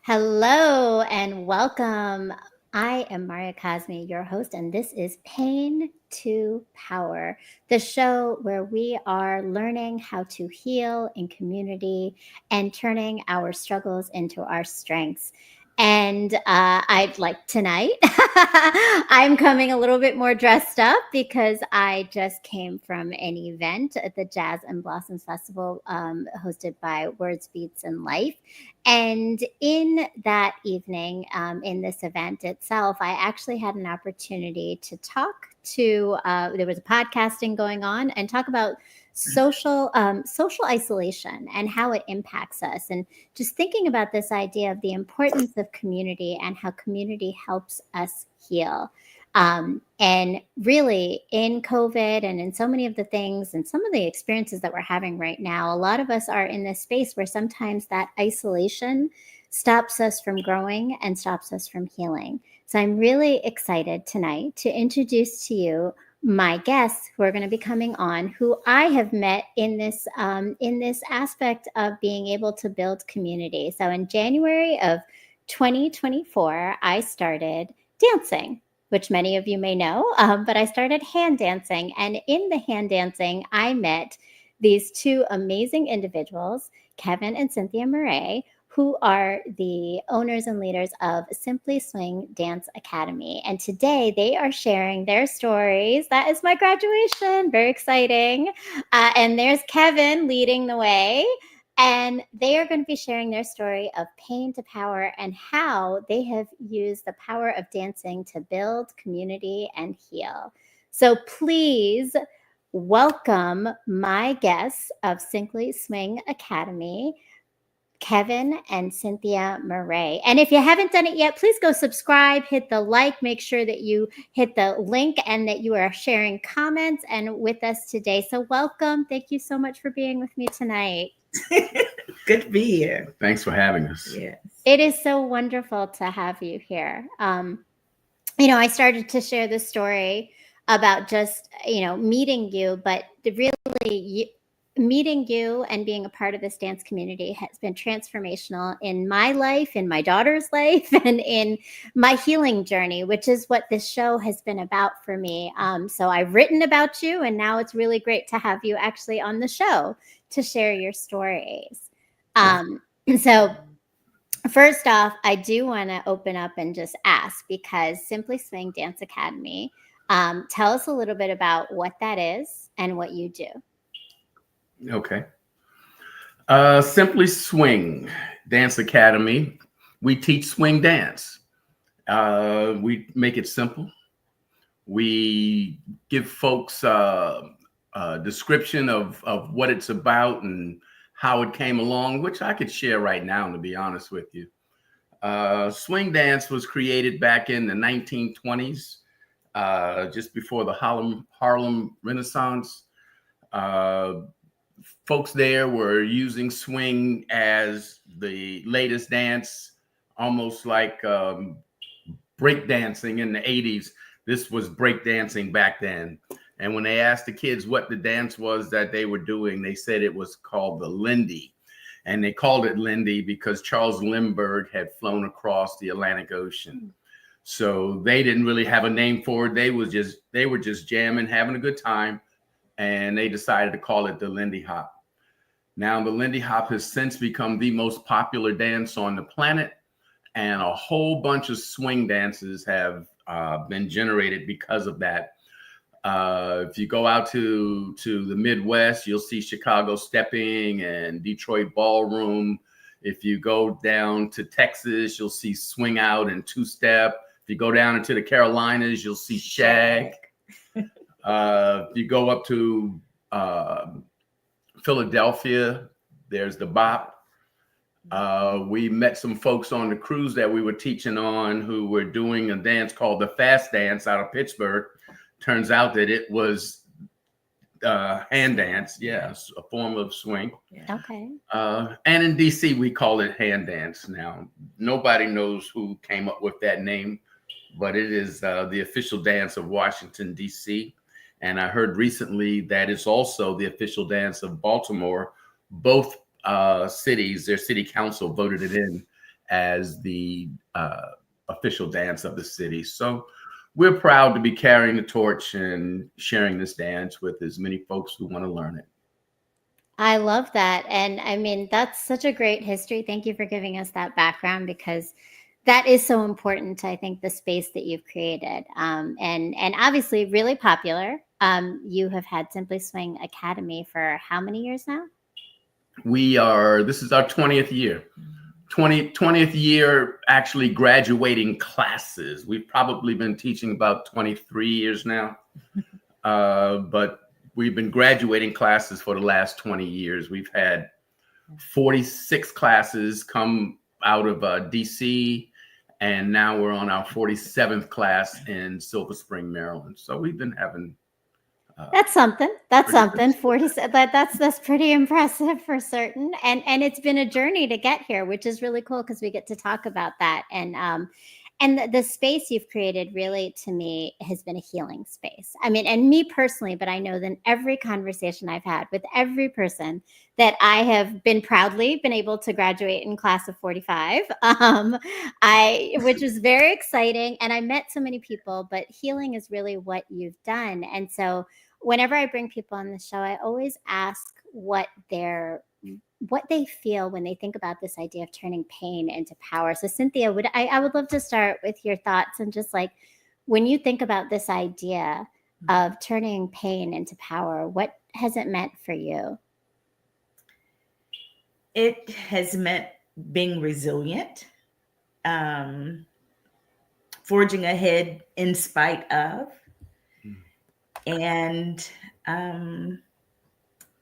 Hello and welcome. I am Maria Cosme, your host, and this is Pain to Power, the show where we are learning how to heal in community and turning our struggles into our strengths. And I'd like tonight, I'm coming a little bit more dressed up because I just came from an event at the Jazz and Blossoms Festival hosted by Words, Beats, and Life. And in that evening, in this event itself, I actually had an opportunity to talk to. There was a podcasting going on, and talk about social isolation and how it impacts us, and just thinking about this idea of the importance of community and how community helps us heal. And really, in COVID and in so many of the things and some of the experiences that we're having right now, a lot of us are in this space where sometimes that isolation stops us from growing and stops us from healing. So I'm really excited tonight to introduce to you my guests who are going to be coming on, who I have met in this aspect of being able to build community. So in January of 2024, I started dancing, which many of you may know, but I started hand dancing. And in the hand dancing, I met these two amazing individuals, Kevin and Cynthia Murray, who are the owners and leaders of Simply Swing Dance Academy. And today they are sharing their stories. That is my graduation. Very exciting. And there's Kevin leading the way. And they are going to be sharing their story of pain to power and how they have used the power of dancing to build community and heal. So please welcome my guests of Simply Swing Academy, Kevin and Cynthia Murray. And if you haven't done it yet, please go subscribe, hit the like, make sure that you hit the link and that you are sharing comments and with us today. So welcome. Thank you so much for being with me tonight. Good to be here. Thanks for having us. Yes. It is so wonderful to have you here. I started to share this story about just, meeting you, but really meeting you and being a part of this dance community has been transformational in my life, in my daughter's life, and in my healing journey, which is what this show has been about for me. So I've written about you, and now it's really great to have you actually on the show to share your stories. So first off, I do want to open up and just ask, because Simply Swing Dance Academy, tell us a little bit about what that is and what you do. Okay. Simply Swing Dance Academy. We teach swing dance. We make it simple. We give folks a description of what it's about and how it came along, which I could share right now, to be honest with you. Swing dance was created back in the 1920s, just before the Harlem Renaissance. Folks there were using swing as the latest dance, almost like break dancing in the 80s. This was break dancing back then. And when they asked the kids what the dance was that they were doing, they said it was called the Lindy. And they called it Lindy because Charles Lindbergh had flown across the Atlantic Ocean. So they didn't really have a name for it. They were just jamming, having a good time. And they decided to call it the Lindy Hop. Now, the Lindy Hop has since become the most popular dance on the planet, and a whole bunch of swing dances have been generated because of that. If you go out to the Midwest, you'll see Chicago stepping and Detroit ballroom. If you go down to Texas, you'll see swing out and two-step. If you go down into the Carolinas, you'll see shag. If you go up to Philadelphia, there's the bop. We met some folks on the cruise that we were teaching on who were doing a dance called the fast dance out of Pittsburgh. Turns out that it was hand dance. Yes, a form of swing. Okay. And in DC, we call it hand dance now. Nobody knows who came up with that name, but it is the official dance of Washington, DC. And I heard recently that it's also the official dance of Baltimore. Both cities, their city council voted it in as the official dance of the city. So we're proud to be carrying the torch and sharing this dance with as many folks who want to learn it. I love that. And I mean, that's such a great history. Thank you for giving us that background, because that is so important to, I think, the space that you've created. And obviously really popular. You have had Simply Swing Academy for how many years now? This is our 20th year. 20th year actually graduating classes. We've probably been teaching about 23 years now. But we've been graduating classes for the last 20 years. We've had 46 classes come out of DC, and now we're on our 47th class in Silver Spring, Maryland. So we've been having that's something. That's something. 47. That's pretty impressive for certain. And it's been a journey to get here, which is really cool because we get to talk about that. And the space you've created really, to me, has been a healing space. I mean, and me personally, but I know that in every conversation I've had with every person that I have proudly been able to graduate in class of 45, which was very exciting. And I met so many people, but healing is really what you've done. And so whenever I bring people on the show, I always ask what they feel when they think about this idea of turning pain into power. So Cynthia, I would love to start with your thoughts, and just like, when you think about this idea of turning pain into power, what has it meant for you? It has meant being resilient, forging ahead in spite of, and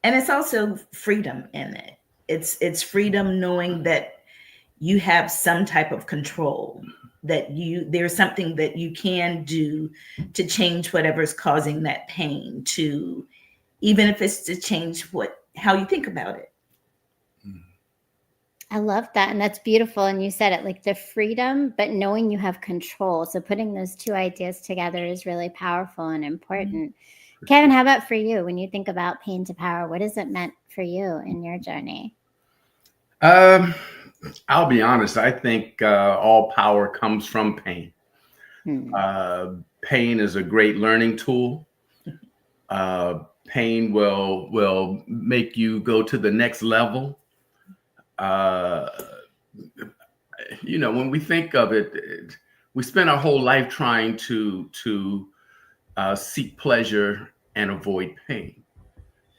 it's also freedom in it. It's freedom knowing that you have some type of control, that there's something that you can do to change whatever's causing that pain, to, even if it's to change how you think about it. I love that. And that's beautiful. And you said it, like, the freedom, but knowing you have control. So putting those two ideas together is really powerful and important. Kevin, how about for you? When you think about pain to power, what has it meant for you in your journey? I'll be honest. I think all power comes from pain. Pain is a great learning tool. Pain will make you go to the next level. When we think of it, we spend our whole life trying to seek pleasure and avoid pain,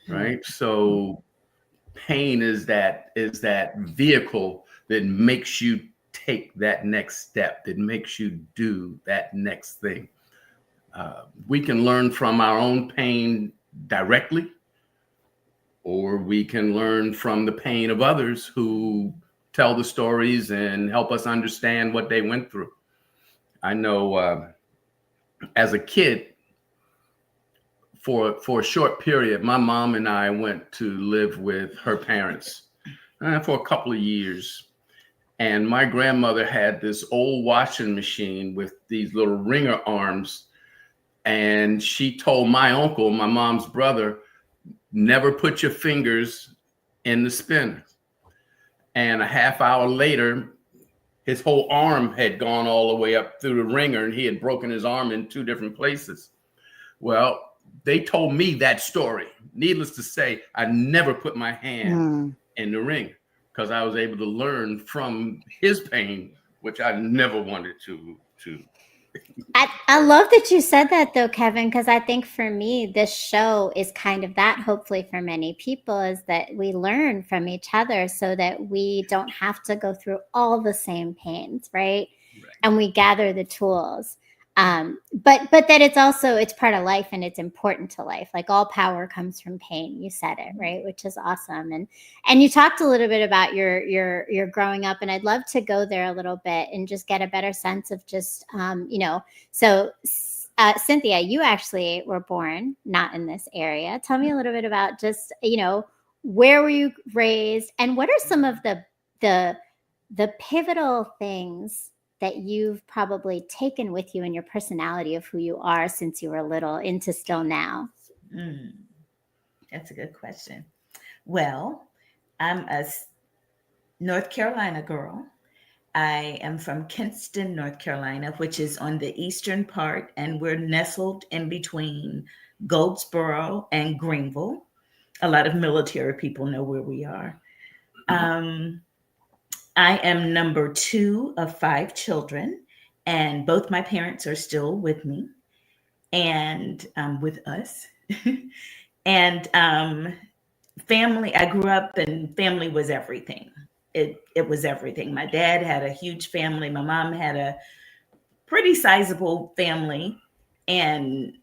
right? So pain is that vehicle that makes you take that next step, that makes you do that next thing. We can learn from our own pain directly, or we can learn from the pain of others who tell the stories and help us understand what they went through. I know as a kid, for a short period, my mom and I went to live with her parents for a couple of years. And my grandmother had this old washing machine with these little wringer arms. And she told my uncle, my mom's brother, never put your fingers in the spinner. And a half hour later, his whole arm had gone all the way up through the wringer, and he had broken his arm in 2 different places. Well, they told me that story. Needless to say, I never put my hand in the ring, because I was able to learn from his pain, which I never wanted to. I love that you said that, though, Kevin, because I think for me, this show is kind of that, hopefully for many people, is that we learn from each other so that we don't have to go through all the same pains, right? And we gather the tools. But that it's part of life, and it's important to life. Like, all power comes from pain. You said it, right? Which is awesome. And you talked a little bit about your growing up, and I'd love to go there a little bit and just get a better sense of just, so Cynthia, you actually were born not in this area. Tell me a little bit about just, where were you raised, and what are some of the pivotal things that you've probably taken with you in your personality of who you are since you were little into still now? That's a good question. Well, I'm a North Carolina girl. I am from Kinston, North Carolina, which is on the eastern part, and we're nestled in between Goldsboro and Greenville. A lot of military people know where we are. Um, I am number 2 of 5 children, and both my parents are still with me and with us. And family, I grew up and family was everything. It was everything. My dad had a huge family. My mom had a pretty sizable family. And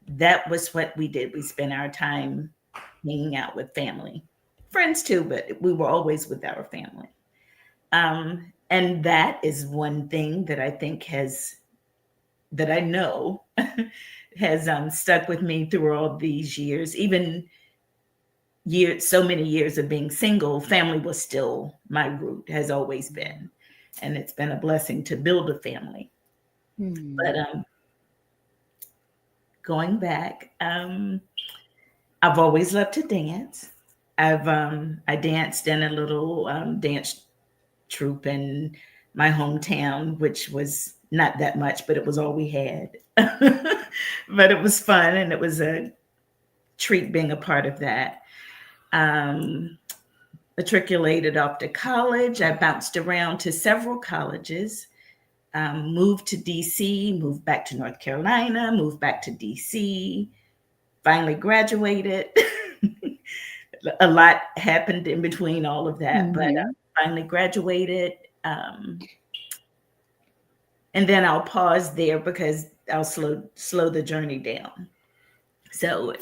that was what we did. We spent our time hanging out with family, friends too, but we were always with our family. And that is one thing that I think that I know has stuck with me through all these years. Even so many years of being single, family was still my root, has always been. And it's been a blessing to build a family. But going back, I've always loved to dance. I danced in a little dance troupe in my hometown, which was not that much, but it was all we had. But it was fun, and it was a treat being a part of that. Matriculated off to college. I bounced around to several colleges, moved to DC, moved back to North Carolina, moved back to DC, finally graduated. A lot happened in between all of that, but finally graduated. And then I'll pause there because I'll slow the journey down. So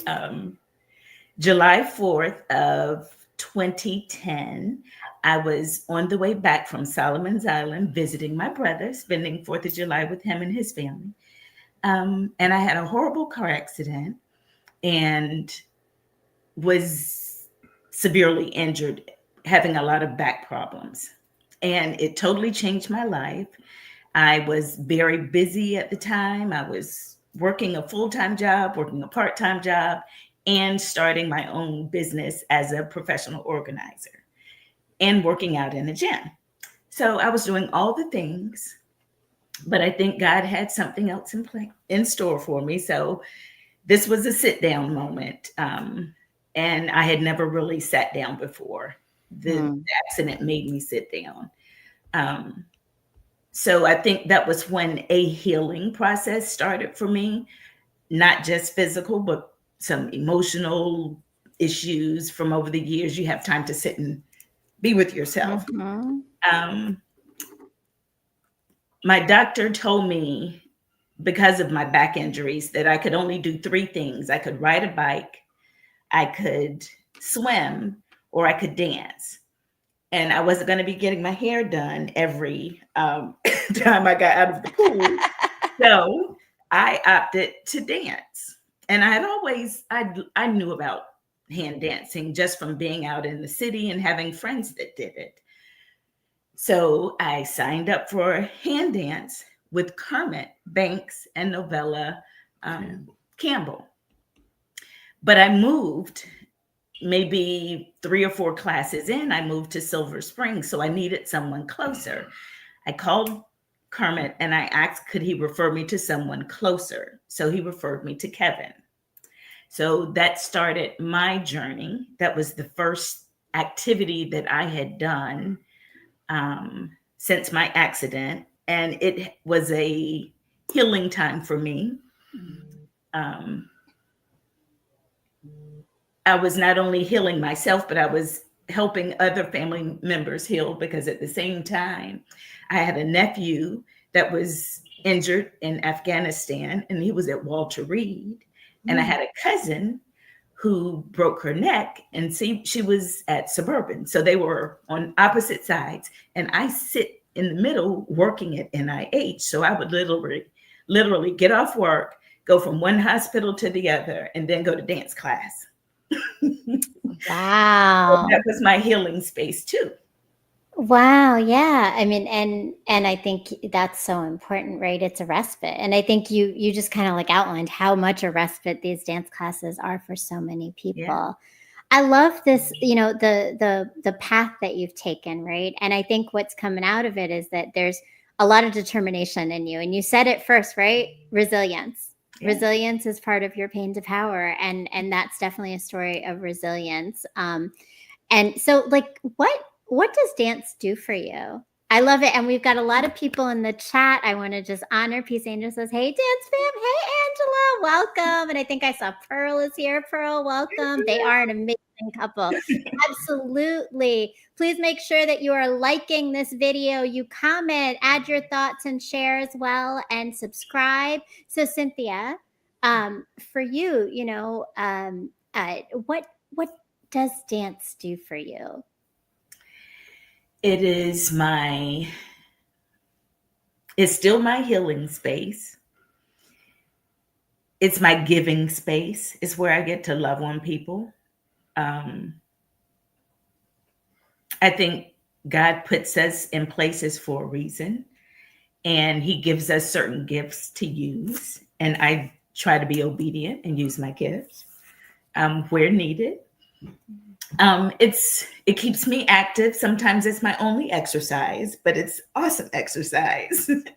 July 4th of 2010, I was on the way back from Solomon's Island visiting my brother, spending 4th of July with him and his family. And I had a horrible car accident and was severely injured, having a lot of back problems. And it totally changed my life. I was very busy at the time. I was working a full-time job, working a part-time job, and starting my own business as a professional organizer and working out in a gym. So I was doing all the things, but I think God had something else in store for me. So this was a sit down moment. And I had never really sat down before. The accident made me sit down. So I think that was when a healing process started for me, not just physical, but some emotional issues from over the years. You have time to sit and be with yourself. My doctor told me, because of my back injuries, that I could only do 3 things. I could ride a bike, I could swim, or I could dance. And I wasn't going to be getting my hair done every time I got out of the pool. So I opted to dance. And I had always, I knew about hand dancing just from being out in the city and having friends that did it. So I signed up for hand dance with Kermit Banks and Novella Campbell. But I moved maybe 3 or 4 classes in, I moved to Silver Springs. So I needed someone closer. I called Kermit and I asked, could he refer me to someone closer? So he referred me to Kevin. So that started my journey. That was the first activity that I had done since my accident. And it was a healing time for me. I was not only healing myself, but I was helping other family members heal, because at the same time, I had a nephew that was injured in Afghanistan and he was at Walter Reed. And I had a cousin who broke her neck and she was at Suburban. So they were on opposite sides. And I sit in the middle working at NIH. So I would literally get off work, go from one hospital to the other, and then go to dance class. Wow. So that was my healing space too. Wow. Yeah. I mean, and I think that's so important, right? It's a respite. And I think you just kind of like outlined how much a respite these dance classes are for so many people. I love this, the path that you've taken, right? And I think what's coming out of it is that there's a lot of determination in you. And you said it first, right? Resilience. Yeah. Resilience is part of your pain to power, and that's definitely a story of resilience. And so, like, what does dance do for you? I love it. And we've got a lot of people in the chat. I want to just honor Peace Angel says, hey, Dance Fam. Hey, Angela, welcome. And I think I saw Pearl is here. Pearl, welcome. They are an amazing couple. Absolutely. Please make sure that you are liking this video. You comment, add your thoughts and share as well, and subscribe. So, Cynthia, for you, what does dance do for you? It's still my healing space. It's my giving space. It's where I get to love on people. I think God puts us in places for a reason, and he gives us certain gifts to use. And I try to be obedient and use my gifts where needed. It keeps me active. Sometimes it's my only exercise, but it's awesome exercise. It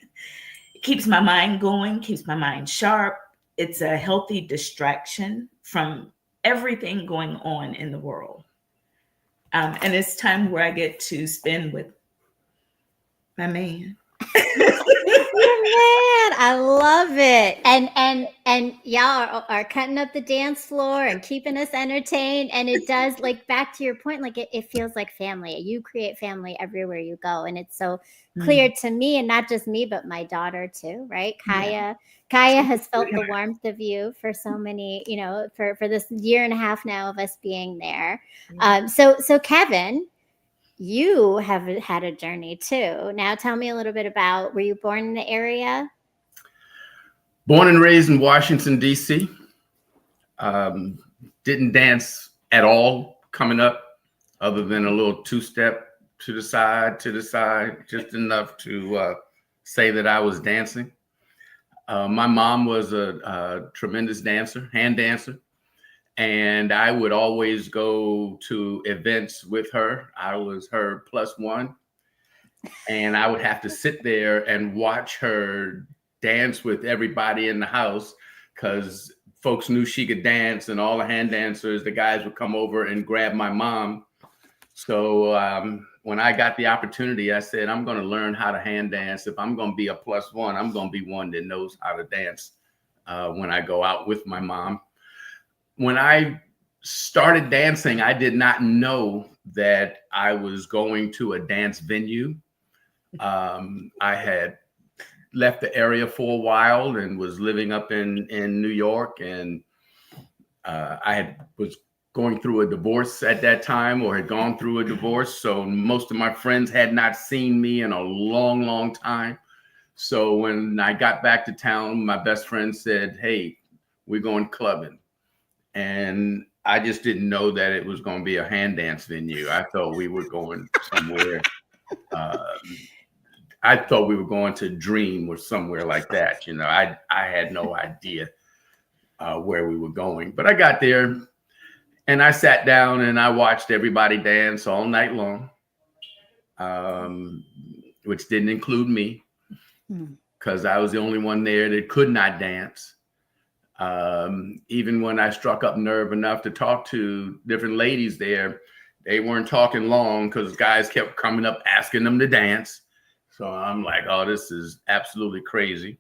keeps my mind going, keeps my mind sharp. It's a healthy distraction from everything going on in the world. And it's time where I get to spend with my man. Man, I love it. And y'all are cutting up the dance floor and keeping us entertained. And it does, like, back to your point, like it feels like family. You create family everywhere you go. And it's so clear to me, and not just me, but my daughter too, right? Kaya has felt the warmth of you for so many, for this year and a half now of us being there. So Kevin, you have had a journey too. Now tell me a little bit about, were you born in the area? Born and raised in Washington, D.C. Didn't dance at all coming up, other than a little two-step to the side, just enough to say that I was dancing. My mom was a tremendous dancer, hand dancer. And I would always go to events with her. I was her plus one. And I would have to sit there and watch her dance with everybody in the house, because folks knew she could dance, and all the hand dancers, the guys would come over and grab my mom. So when I got the opportunity, I said, I'm going to learn how to hand dance. If I'm going to be a plus one, I'm going to be one that knows how to dance when I go out with my mom. When I started dancing, I did not know that I was going to a dance venue. I had left the area for a while and was living up in New York, and was going through a divorce at that time, or had gone through a divorce. So most of my friends had not seen me in a long, long time. So when I got back to town, my best friend said, hey, we're going clubbing. And I just didn't know that it was going to be a hand dance venue. I thought we were going somewhere. I thought we were going to Dream or somewhere like that. I had no idea where we were going. But I got there and I sat down and I watched everybody dance all night long, which didn't include me, because I was the only one there that could not dance. Even when I struck up nerve enough to talk to different ladies there, they weren't talking long, because guys kept coming up asking them to dance. So I'm like, oh, this is absolutely crazy.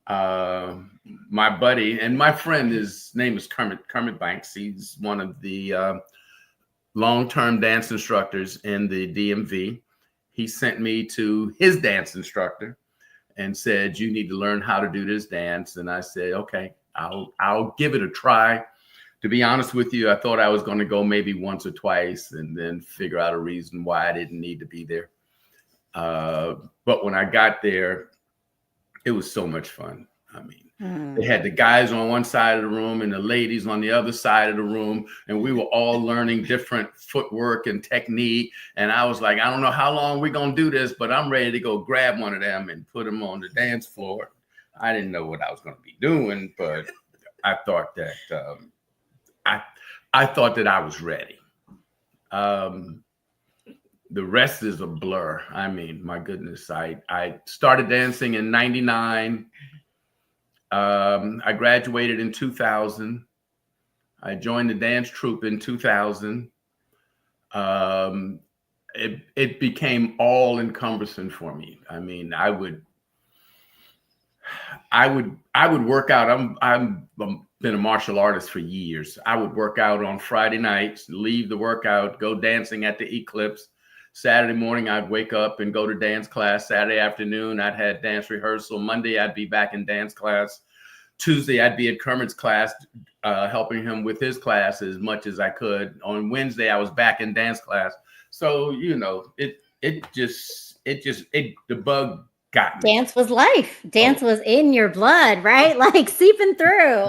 My buddy and my friend, his name is Kermit Banks. He's one of the long-term dance instructors in the DMV. He sent me to his dance instructor and said, you need to learn how to do this dance. And I said, okay, I'll give it a try. To be honest with you, I thought I was going to go maybe once or twice and then figure out a reason why I didn't need to be there. But when I got there, it was so much fun. I mean, they had the guys on one side of the room and the ladies on the other side of the room, and we were all learning different footwork and technique. And I was like, I don't know how long we're going to do this, but I'm ready to go grab one of them and put them on the dance floor. I didn't know what I was going to be doing, but I thought that I thought that I was ready. Um, the rest is a blur. I mean, my goodness, I started dancing in '99. I graduated in 2000. I joined the dance troupe in 2000. Um, it became all encompassing for me. I mean, I would work out. I'm been a martial artist for years. I would work out on Friday nights, leave the workout, go dancing at the Eclipse. Saturday morning, I'd wake up and go to dance class. Saturday afternoon, I'd had dance rehearsal. Monday, I'd be back in dance class. Tuesday, I'd be at Kermit's class, helping him with his class as much as I could. On Wednesday, I was back in dance class. So, you know, the bug got me. Dance was life. Dance Oh, was in your blood, right? Like seeping through.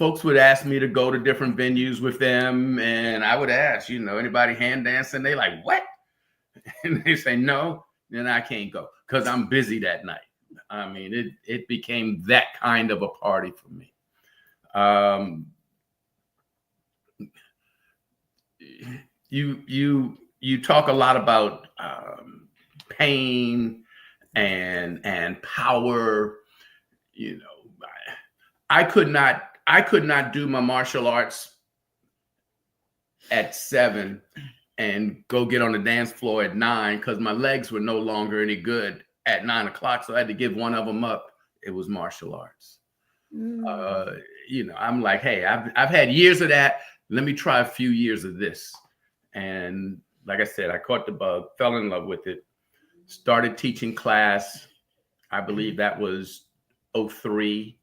folks would ask me to go to different venues with them, and I would ask, you know, anybody hand dancing? They like, what? And they say no, then I can't go because I'm busy that night. I mean, it became that kind of a party for me. You talk a lot about pain and power. You know, I could not do my martial arts at 7 and go get on the dance floor at 9 because my legs were no longer any good at 9 o'clock. So I had to give one of them up. It was martial arts. You know, I'm like, hey, I've had years of that. Let me try a few years of this. And like I said, I caught the bug, fell in love with it, started teaching class. I believe that was 03.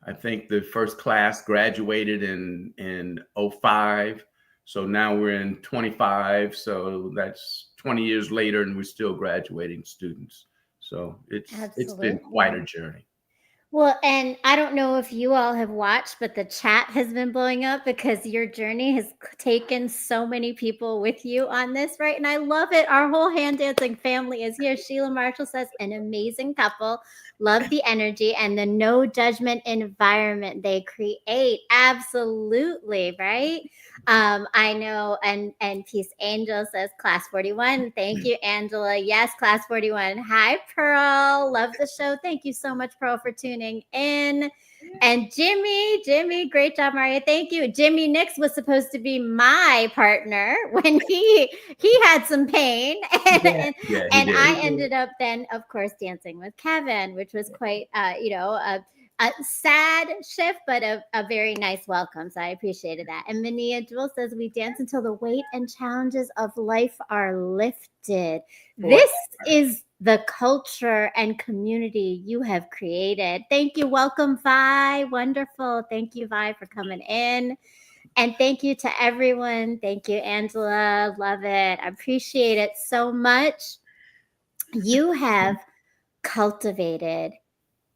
I think the first class graduated in 05. So now we're in 25. So that's 20 years later, and we're still graduating students. So it's been quite a journey. Well, and I don't know if you all have watched, but the chat has been blowing up because your journey has taken so many people with you on this, right? And I love it. Our whole hand dancing family is here. Sheila Marshall says, an amazing couple. Love the energy and the no judgment environment they create. Absolutely, right? I know, and Peace Angel says class 41. Thank you, Angela. Yes, class 41. Hi, Pearl. Love the show. Thank you so much, Pearl, for tuning in. And Jimmy, great job, Maria. Thank you. Jimmy Nix was supposed to be my partner when he had some pain, and I ended up then, of course, dancing with Kevin, which was quite, a sad shift, but a very nice welcome. So I appreciated that. And Minia Jewel says, we dance until the weight and challenges of life are lifted. This is the culture and community you have created. Thank you. Welcome, Vi. Wonderful. Thank you, Vi, for coming in. And thank you to everyone. Thank you, Angela. Love it. I appreciate it so much. You have cultivated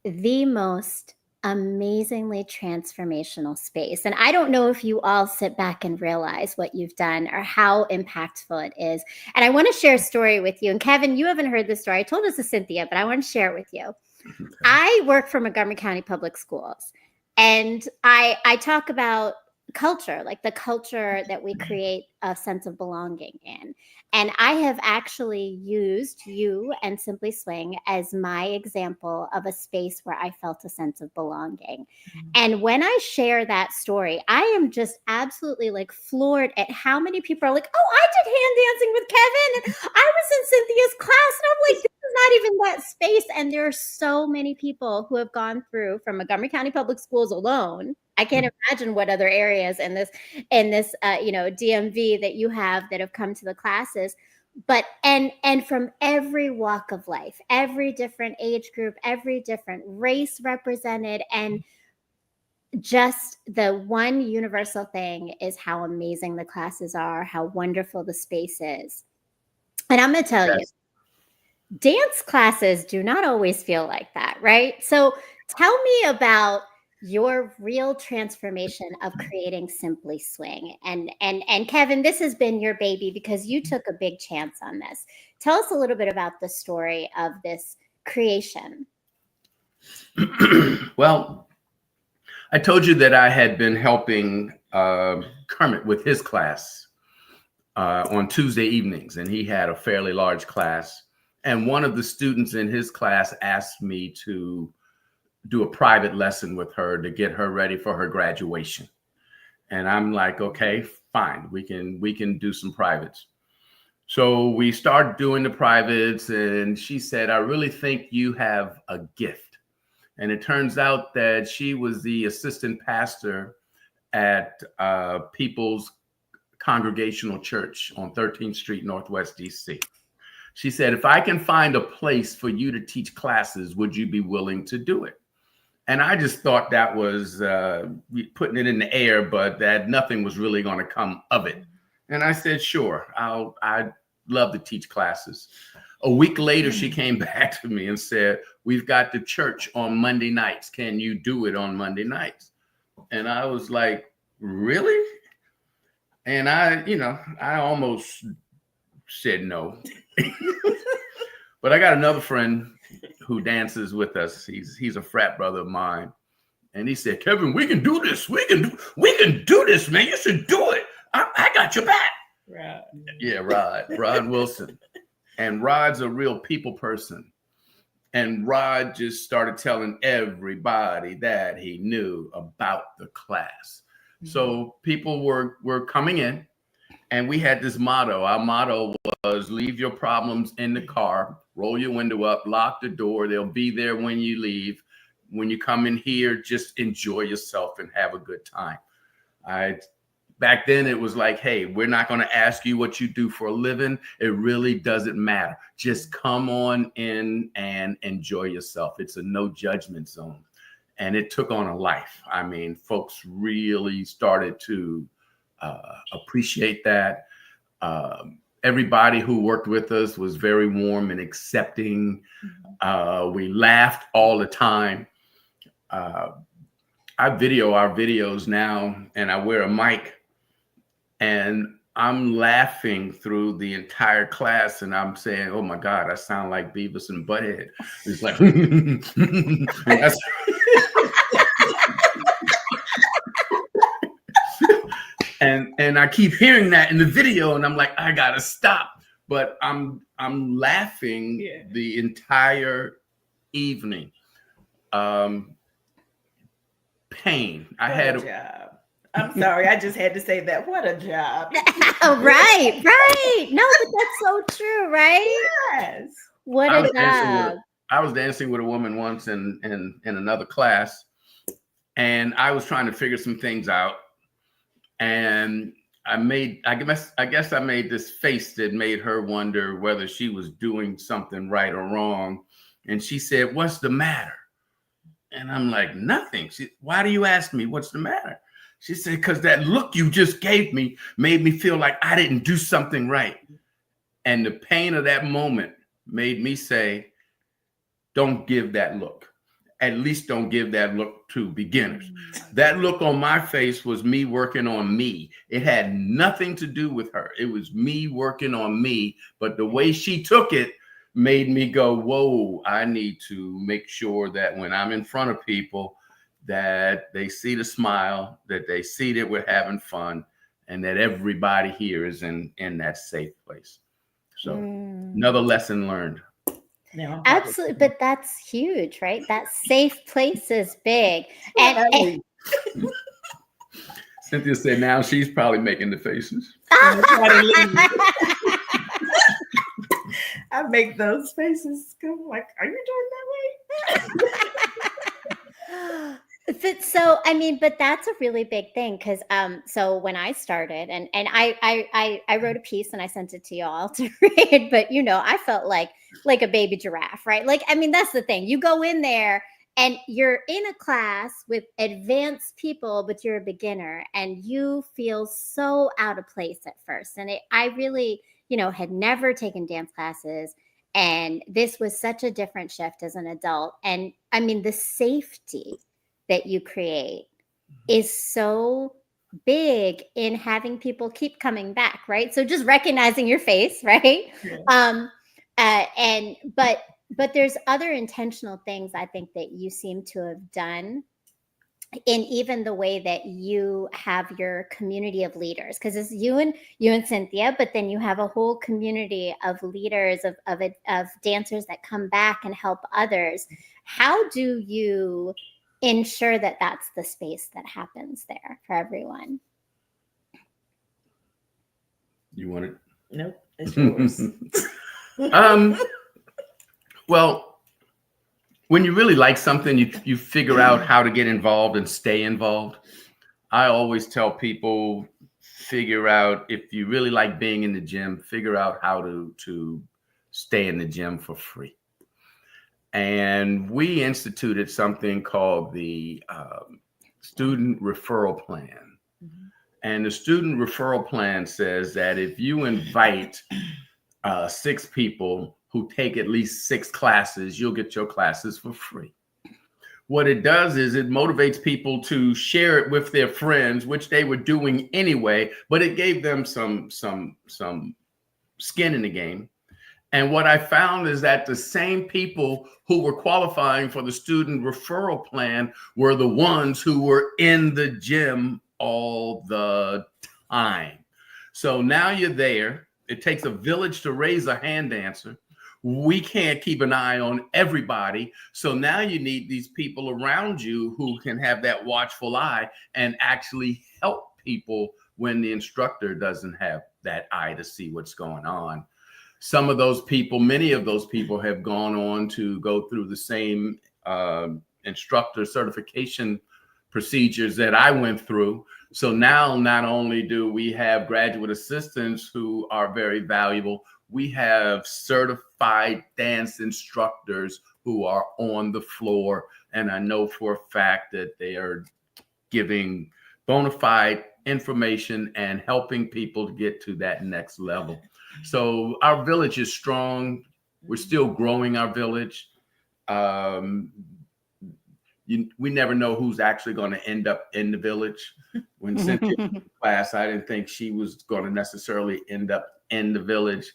the most amazingly transformational space. And I don't know if you all sit back and realize what you've done or how impactful it is. And I want to share a story with you. And Kevin, you haven't heard this story. I told this to Cynthia, but I want to share it with you. Okay. I work for Montgomery County Public Schools, and I talk about culture, like the culture that we create a sense of belonging in. And I have actually used you and Simply Swing as my example of a space where I felt a sense of belonging. Mm-hmm. And when I share that story, I am just absolutely like floored at how many people are like, oh, I did hand dancing with Kevin, and I was in Cynthia's class. And I'm like, this is not even that space. And there are so many people who have gone through, from Montgomery County Public Schools alone, I can't imagine what other areas in this DMV that you have that have come to the classes, but and from every walk of life, every different age group, every different race represented, and just the one universal thing is how amazing the classes are, how wonderful the space is. And I'm going to tell you, dance classes do not always feel like that, right? So tell me about your real transformation of creating Simply Swing. And Kevin, this has been your baby because you took a big chance on this. Tell us a little bit about the story of this creation. Well, I told you that I had been helping Kermit with his class on Tuesday evenings, and he had a fairly large class. And one of the students in his class asked me to do a private lesson with her to get her ready for her graduation. And I'm like, okay, fine, we can do some privates. So we started doing the privates, and she said, I really think you have a gift. And it turns out that she was the assistant pastor at People's Congregational Church on 13th Street, Northwest DC. She said, if I can find a place for you to teach classes, would you be willing to do it? And I just thought that was putting it in the air, but that nothing was really going to come of it. And I said, sure, I'd love to teach classes. A week later, she came back to me and said, we've got the church on Monday nights. Can you do it on Monday nights? And I was like, really? And I almost said no. But I got another friend who dances with us. He's a frat brother of mine. And he said, Kevin, we can do this. We can do this, man. You should do it. I got your back. Right. Yeah, Rod Wilson. And Rod's a real people person. And Rod just started telling everybody that he knew about the class. Mm-hmm. So people were coming in, and we had this motto. Our motto was, leave your problems in the car, roll your window up, lock the door. They'll be there when you leave. When you come in here, just enjoy yourself and have a good time. Back then, it was like, hey, we're not going to ask you what you do for a living. It really doesn't matter. Just come on in and enjoy yourself. It's a no judgment zone. And it took on a life. I mean, folks really started to appreciate that. Everybody who worked with us was very warm and accepting. We laughed all the time. I video our videos now, and I wear a mic, and I'm laughing through the entire class, and I'm saying, oh my God, I sound like Beavis and Butthead. It's like, and I keep hearing that in the video, and I'm like, I gotta stop. But I'm laughing the entire evening. Pain. I had a job. I'm sorry, I just had to say that. What a job. Right. No, but that's so true, right? Yes. What a job. I was dancing with a woman once in another class, and I was trying to figure some things out. And I guess I made this face that made her wonder whether she was doing something right or wrong. And she said, what's the matter? And I'm like, nothing. Why do you ask me what's the matter? She said, because that look you just gave me made me feel like I didn't do something right. And the pain of that moment made me say, don't give that look. At least don't give that look to beginners. That look on my face was me working on me. It had nothing to do with her. It was me working on me. But the way she took it made me go, whoa, I need to make sure that when I'm in front of people, that they see the smile, that they see that we're having fun, and that everybody here is in that safe place. So another lesson learned. Absolutely. But that's huge, right? That safe place is big. And Cynthia said now she's probably making the faces. I make those faces go like, are you doing that way? But that's a really big thing because so when I started and I wrote a piece and I sent it to y'all to read, but I felt like a baby giraffe, right? Like, I mean, that's the thing. You go in there and you're in a class with advanced people, but you're a beginner and you feel so out of place at first. And I really, had never taken dance classes. And this was such a different shift as an adult. And I mean, the safety that you create is so big in having people keep coming back, right? So just recognizing your face, right? Yeah. But there's other intentional things I think that you seem to have done in even the way that you have your community of leaders, because it's you and Cynthia, but then you have a whole community of leaders of dancers that come back and help others. How do you ensure that that's the space that happens there for everyone? You want it? Nope, it's yours. Well, when you really like something, you figure out how to get involved and stay involved. I always tell people, figure out, if you really like being in the gym, figure out how to stay in the gym for free. And we instituted something called the student referral plan. Mhm. And the student referral plan says that if you invite 6 people who take at least 6 classes, you'll get your classes for free. What it does is it motivates people to share it with their friends, which they were doing anyway, but it gave them some skin in the game. And what I found is that the same people who were qualifying for the student referral plan were the ones who were in the gym all the time. So now you're there. It takes a village to raise a hand dancer. We can't keep an eye on everybody. So now you need these people around you who can have that watchful eye and actually help people when the instructor doesn't have that eye to see what's going on. Some of those people, many of those people have gone on to go through the same instructor certification procedures that I went through. So now not only do we have graduate assistants who are very valuable, we have certified dance instructors who are on the floor. And I know for a fact that they are giving bona fide information and helping people to get to that next level. So our village is strong. We're still growing our village. We never know who's actually going to end up in the village. When Cynthia was in class, I didn't think she was going to necessarily end up in the village,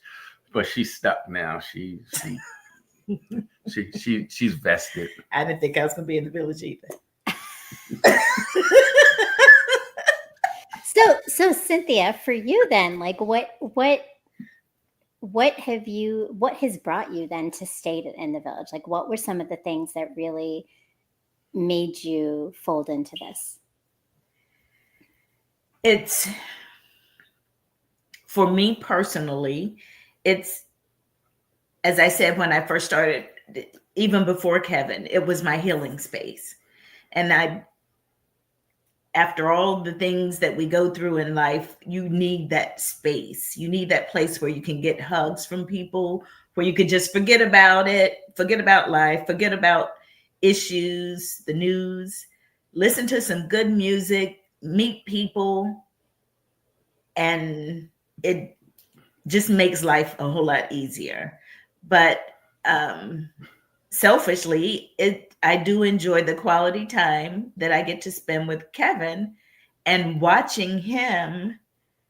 but she's stuck now. She's vested. I didn't think I was going to be in the village either. So Cynthia, for you then, like what has brought you then to stay in the village? Like what were some of the things that really made you fold into this? It's, for me personally, it's, as I said when I first started, even before Kevin, it was my healing space. And after all the things that we go through in life, you need that space. You need that place where you can get hugs from people, where you can just forget about it, forget about life, forget about issues, the news, listen to some good music, meet people, and it just makes life a whole lot easier. But selfishly, I do enjoy the quality time that I get to spend with Kevin and watching him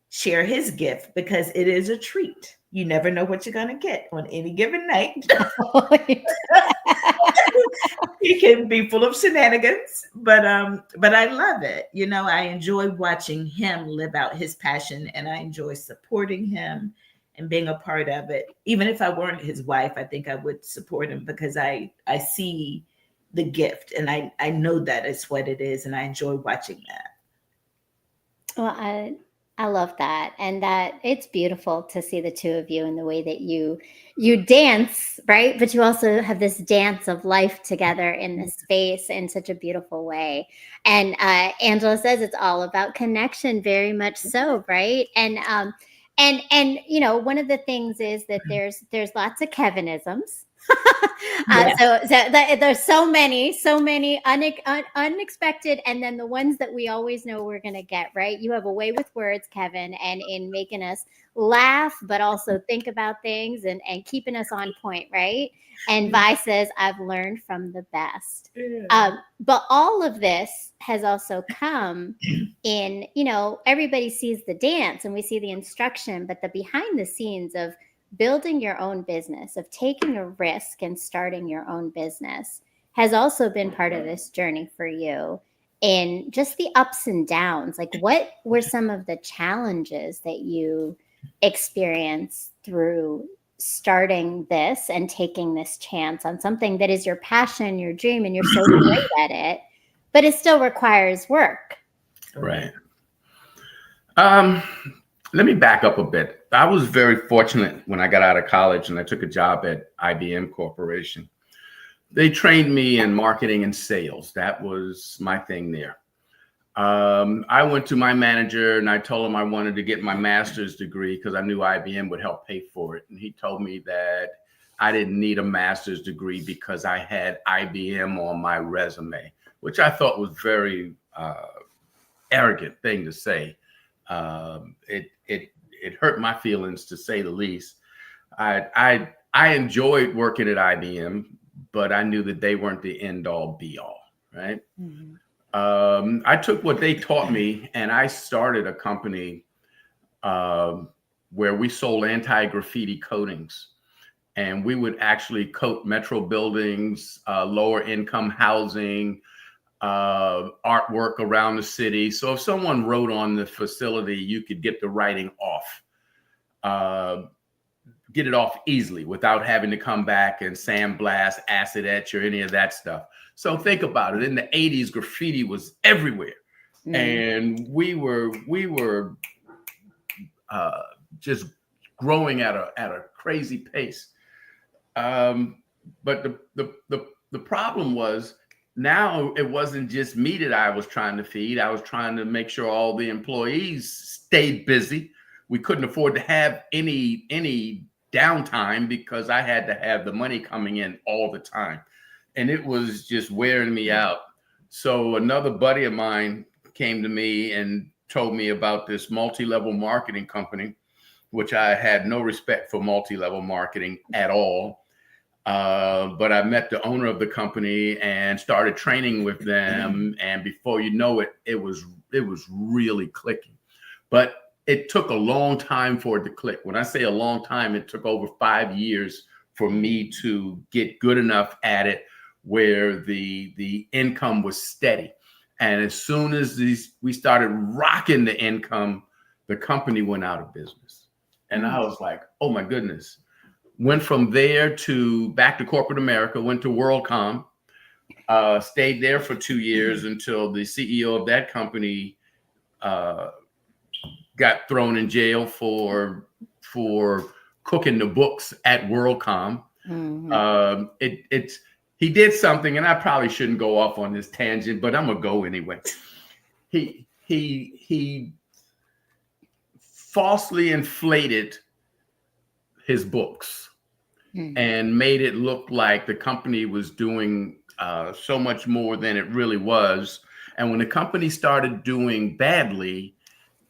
share his gift, because it is a treat. You never know what you're going to get on any given night. He can be full of shenanigans, but I love it. You know, I enjoy watching him live out his passion, and I enjoy supporting him and being a part of it. Even if I weren't his wife, I think I would support him, because I see the gift, and I know that it's what it is, and I enjoy watching that. Well, I love that, and that it's beautiful to see the two of you in the way that you dance, right? But you also have this dance of life together in this space in such a beautiful way. And Angela says it's all about connection, very much so, right? And you know, one of the things is that there's lots of Kevinisms. So there's so many unexpected, and then the ones that we always know we're going to get, right? You have a way with words, Kevin, and in making us laugh, but also think about things and keeping us on point, right? And Vi says, I've learned from the best. But all of this has also come in, you know, everybody sees the dance and we see the instruction, but the behind the scenes of building your own business, of taking a risk and starting your own business has also been part of this journey for you. in just the ups and downs. Like, what were some of the challenges that you experienced through starting this and taking this chance on something that is your passion, your dream, and you're so great at it, but it still requires work? Right. Let me back up a bit. I was very fortunate when I got out of college and I took a job at IBM Corporation. They trained me in marketing and sales. That was my thing there. I went to my manager and I told him I wanted to get my master's degree because I knew IBM would help pay for it. And he told me that I didn't need a master's degree because I had IBM on my resume, which I thought was very arrogant thing to say. It hurt my feelings, to say the least. I enjoyed working at IBM, but I knew that they weren't the end all be all, right? Mm-hmm. I took what they taught me and I started a company where we sold anti-graffiti coatings. And we would actually coat metro buildings, lower income housing, artwork around the city. So if someone wrote on the facility, you could get the writing off, get it off easily without having to come back and sandblast, acid etch, or any of that stuff. So think about it. In the 80s, graffiti was everywhere. And we were just growing at a crazy pace. But the problem was, now it wasn't just me that I was trying to feed. I was trying to make sure all the employees stayed busy. We couldn't afford to have any downtime because I had to have the money coming in all the time. And it was just wearing me out. So another buddy of mine came to me and told me about this multi-level marketing company, which I had no respect for multi-level marketing at all. But I met the owner of the company and started training with them. And before you know it, it was really clicking. But it took a long time for it to click. When I say a long time, it took over 5 years for me to get good enough at it where the income was steady. And as soon as we started rocking the income, the company went out of business. And I was like, oh my goodness. Went from there to back to corporate America, went to WorldCom, stayed there for 2 years until the CEO of that company got thrown in jail for cooking the books at WorldCom. Mm-hmm. He did something, and I probably shouldn't go off on this tangent, but I'm gonna go anyway. He falsely inflated his books and made it look like the company was doing so much more than it really was. And when the company started doing badly,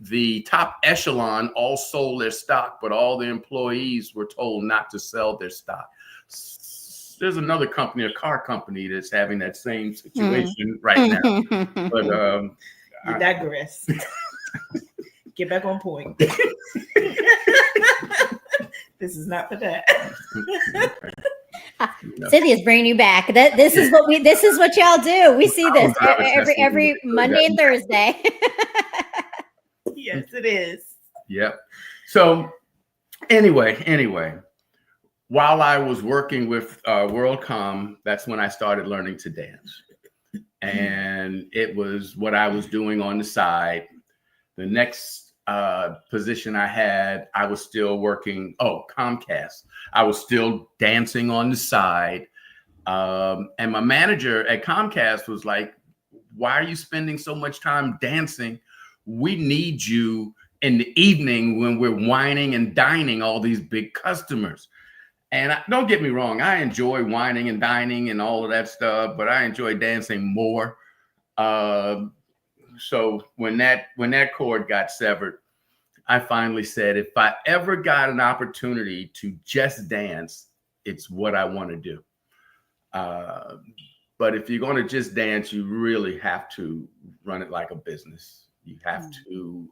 the top echelon all sold their stock, but all the employees were told not to sell their stock. There's another company, a car company, that's having that same situation right now. But you digress. Get back on point. This is not for that. Cynthia's bringing you back. This is what y'all do. We see this every Monday and Thursday. Yes, it is. Yep. So anyway, while I was working with WorldCom, that's when I started learning to dance. And it was what I was doing on the side. The next position I had, I was still working, Comcast. I was still dancing on the side. And my manager at Comcast was like, why are you spending so much time dancing? We need you in the evening when we're whining and dining all these big customers. And don't get me wrong, I enjoy whining and dining and all of that stuff, but I enjoy dancing more. So when that cord got severed, I finally said, if I ever got an opportunity to just dance, it's what I want to do. But if you're going to just dance, you really have to run it like a business. You have to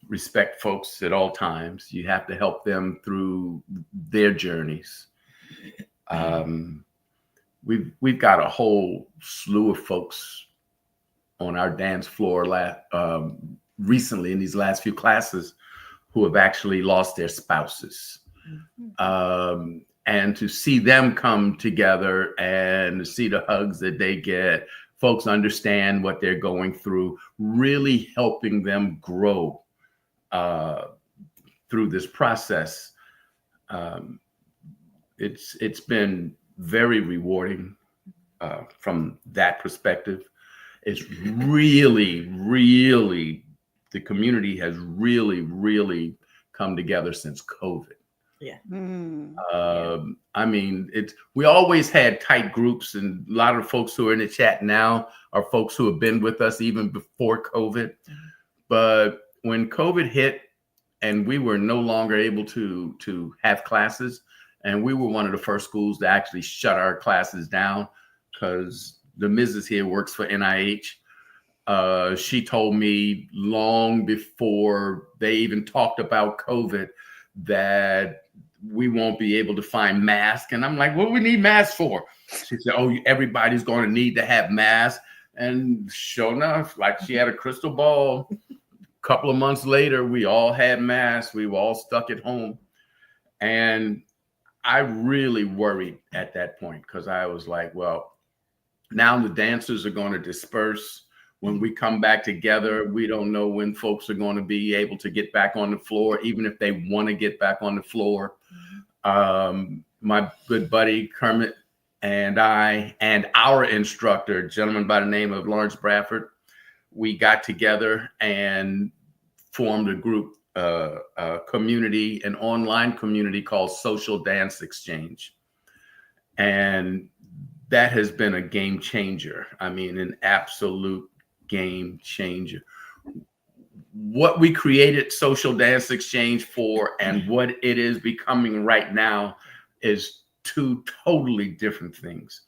respect folks at all times. You have to help them through their journeys. We've got a whole slew of folks on our dance floor recently in these last few classes who have actually lost their spouses. And to see them come together and to see the hugs that they get, folks understand what they're going through, really helping them grow through this process. It's been very rewarding from that perspective. It's really, really, the community has really, really come together since COVID. Yeah. I mean, we always had tight groups, and a lot of the folks who are in the chat now are folks who have been with us even before COVID. But when COVID hit and we were no longer able to have classes, and we were one of the first schools to actually shut our classes down because the Mrs. here works for NIH. She told me long before they even talked about COVID that we won't be able to find masks. And I'm like, what do we need masks for? She said, oh, everybody's going to need to have masks. And sure enough, like she had a crystal ball. A couple of months later, we all had masks. We were all stuck at home. And I really worried at that point because I was like, well, now the dancers are going to disperse. When we come back together, we don't know when folks are going to be able to get back on the floor, even if they want to get back on the floor. My good buddy Kermit and I and our instructor, a gentleman by the name of Lawrence Bradford, we got together and formed a group, a community, an online community called Social Dance Exchange. And that has been a game changer. I mean, an absolute game changer. What we created Social Dance Exchange for and what it is becoming right now is two totally different things.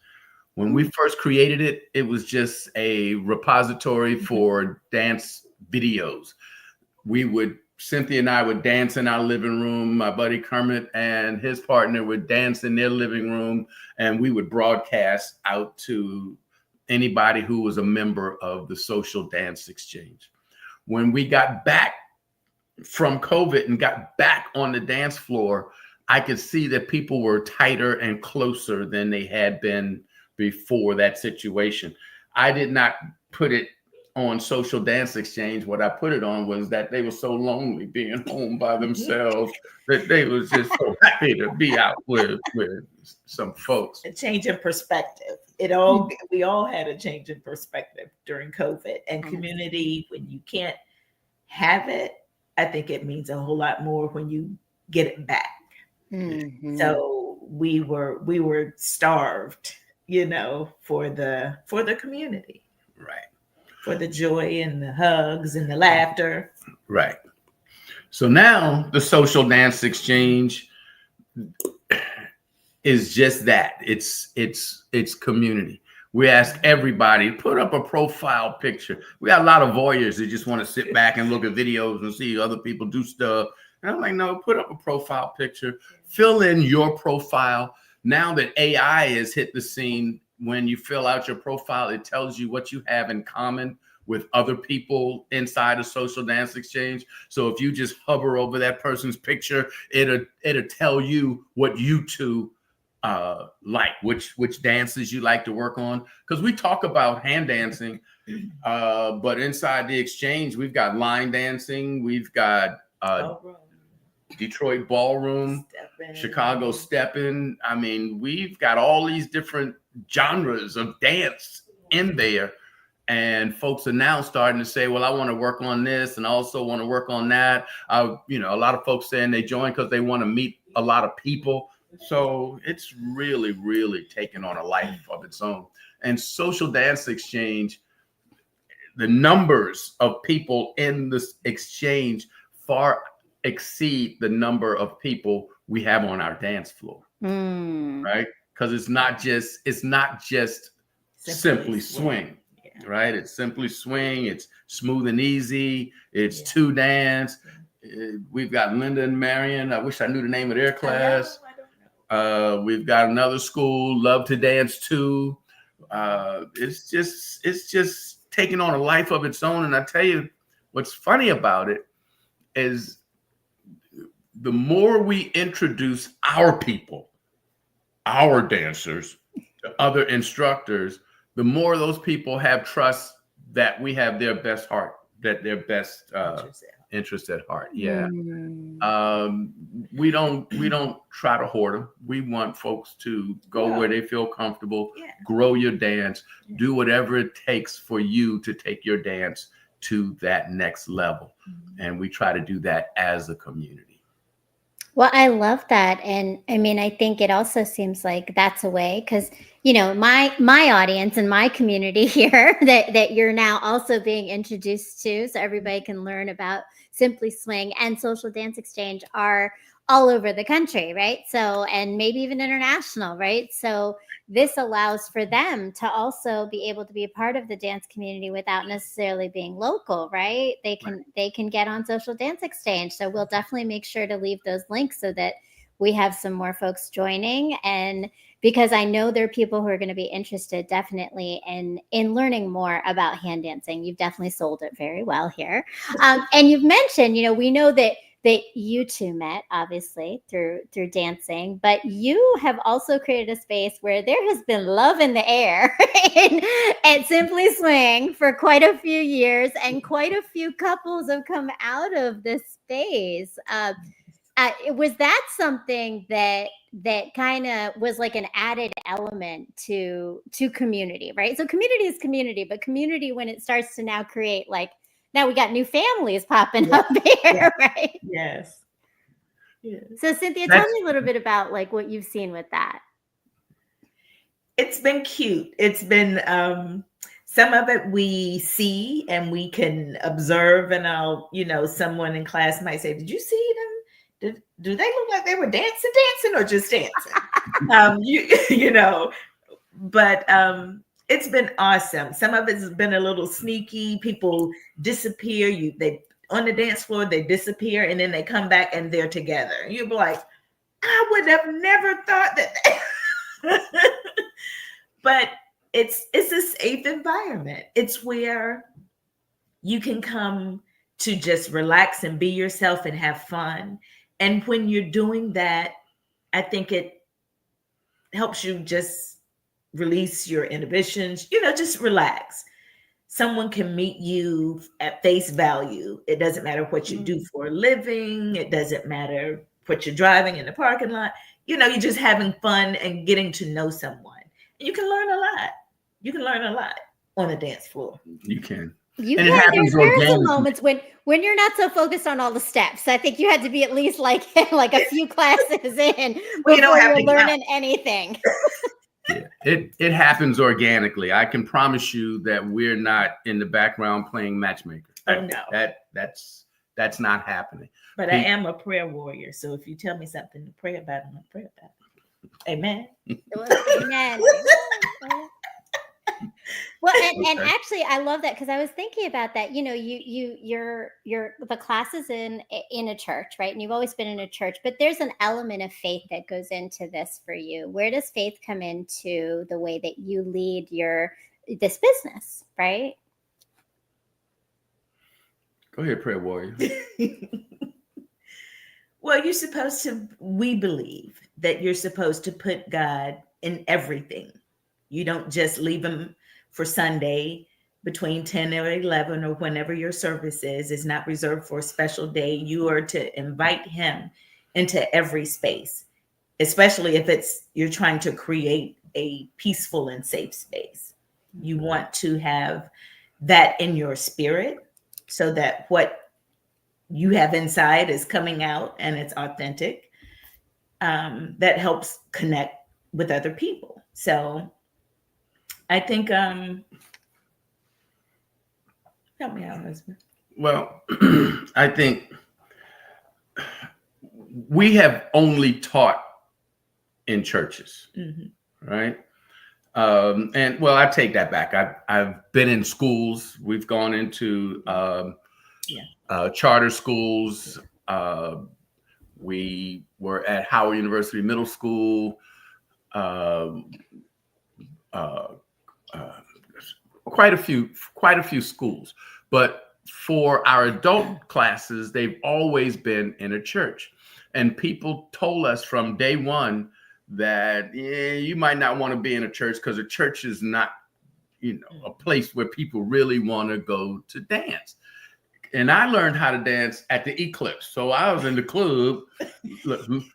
When we first created it, it was just a repository for dance videos. Cynthia and I would dance in our living room. My buddy Kermit and his partner would dance in their living room, and we would broadcast out to anybody who was a member of the Social Dance Exchange. When we got back from COVID and got back on the dance floor, I could see that people were tighter and closer than they had been before that situation. I did not put it on Social Dance Exchange. What I put it on was that they were so lonely being home by themselves that they was just so happy to be out with some folks. A change in perspective. We all had a change in perspective during COVID, and community, when you can't have it, I think it means a whole lot more when you get it back. So we were starved, for the community. Right. For the joy and the hugs and the laughter. Right. So now the Social Dance Exchange is just that. It's community. We ask everybody to put up a profile picture. We got a lot of voyeurs that just want to sit back and look at videos and see other people do stuff. And I'm like, no, put up a profile picture. Fill in your profile. Now that AI has hit the scene, when you fill out your profile, it tells you what you have in common with other people inside a Social Dance Exchange. So if you just hover over that person's picture, it'll tell you what you two like, which dances you like to work on. Because we talk about hand dancing, but inside the exchange, we've got line dancing, we've got Detroit ballroom, Chicago steppin'. I mean, we've got all these different genres of dance in there, and folks are now starting to say, well, I want to work on this and also want to work on that. A lot of folks saying they join because they want to meet a lot of people. So it's really, really taken on a life of its own. And Social Dance Exchange, the numbers of people in this exchange far exceed the number of people we have on our dance floor, right? Because it's not just simply swing, right? It's simply swing. It's smooth and easy. It's two dance. We've got Linda and Marion. I wish I knew the name of their class. We've got another school, Love to Dance Too. It's just taking on a life of its own. And I tell you, what's funny about it is the more we introduce our people, our dancers, to other instructors, the more those people have trust that we have their best heart, that their best interest at heart. Yeah. We don't try to hoard them. We want folks to go where they feel comfortable, grow your dance, do whatever it takes for you to take your dance to that next level. And we try to do that as a community. Well, I love that. And I mean, I think it also seems like that's a way, because, you know, my audience and my community here that you're now also being introduced to, so everybody can learn about Simply Swing and Social Dance Exchange, are all over the country, right? So, and maybe even international, right? So this allows for them to also be able to be a part of the dance community without necessarily being local, right? They can get on Social Dance Exchange. So we'll definitely make sure to leave those links so that we have some more folks joining. And because I know there are people who are going to be interested definitely in learning more about hand dancing. You've definitely sold it very well here. And you've mentioned, you know, we know that you two met obviously through dancing, but you have also created a space where there has been love in the air at Simply Swing for quite a few years, and quite a few couples have come out of this space. Was that something that kind of was like an added element to community, right? So community is community, but community, when it starts to now create, like, now we got new families popping up here, right? Yes. So Cynthia, tell me a little bit about like what you've seen with that. It's been cute. It's been some of it we see and we can observe, and someone in class might say, "Did you see them? Do they look like they were dancing or just dancing?" But it's been awesome. Some of it's been a little sneaky. People disappear. They on the dance floor, they disappear, and then they come back and they're together. You'd be like, I would have never thought that. But it's a safe environment. It's where you can come to just relax and be yourself and have fun. And when you're doing that, I think it helps you just release your inhibitions, just relax. Someone can meet you at face value. It doesn't matter what you do for a living. It doesn't matter what you're driving in the parking lot. You're just having fun and getting to know someone. And you can learn a lot. You can learn a lot on the dance floor. You can. You can. There's some moments when you're not so focused on all the steps. I think you had to be at least like a few classes in before you're learning anything. Yeah, it happens organically. I can promise you that we're not in the background playing matchmaker. Oh no, that's not happening. But I am a prayer warrior, so if you tell me something to pray about, I'm gonna pray about it. Amen. Amen. Well, and actually, I love that, because I was thinking about that. You're the classes in a church, right? And you've always been in a church, but there's an element of faith that goes into this for you. Where does faith come into the way that you lead this business, right? Go ahead, prayer warrior. Well, we believe that you're supposed to put God in everything. You don't just leave him for Sunday between 10 or 11 or whenever your service is. It's not reserved for a special day. You are to invite him into every space, especially if you're trying to create a peaceful and safe space. You want to have that in your spirit so that what you have inside is coming out and it's authentic. That helps connect with other people. So I think, help me out, husband. Well, I think we have only taught in churches, right? And well, I take that back. I've been in schools. We've gone into charter schools. We were at Howard University Middle School. quite a few schools. But for our adult classes, they've always been in a church. And people told us from day one that you might not want to be in a church because a church is not, a place where people really want to go to dance. And I learned how to dance at the Eclipse. So I was in the club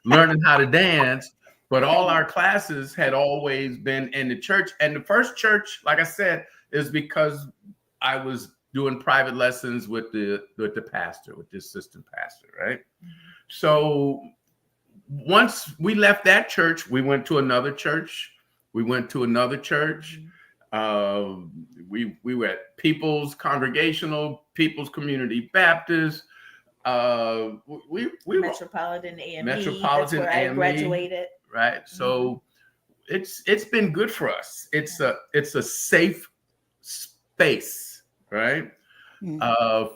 learning how to dance, but all our classes had always been in the church. And the first church, like I said, is because I was doing private lessons with the pastor, with the assistant pastor, right? So once we left that church, we went to another church. We went to another church. We were at People's Congregational, People's Community Baptist. We Metropolitan AME. Metropolitan that's where AME, I graduated. Right. So it's been good for us. It's a safe space, right?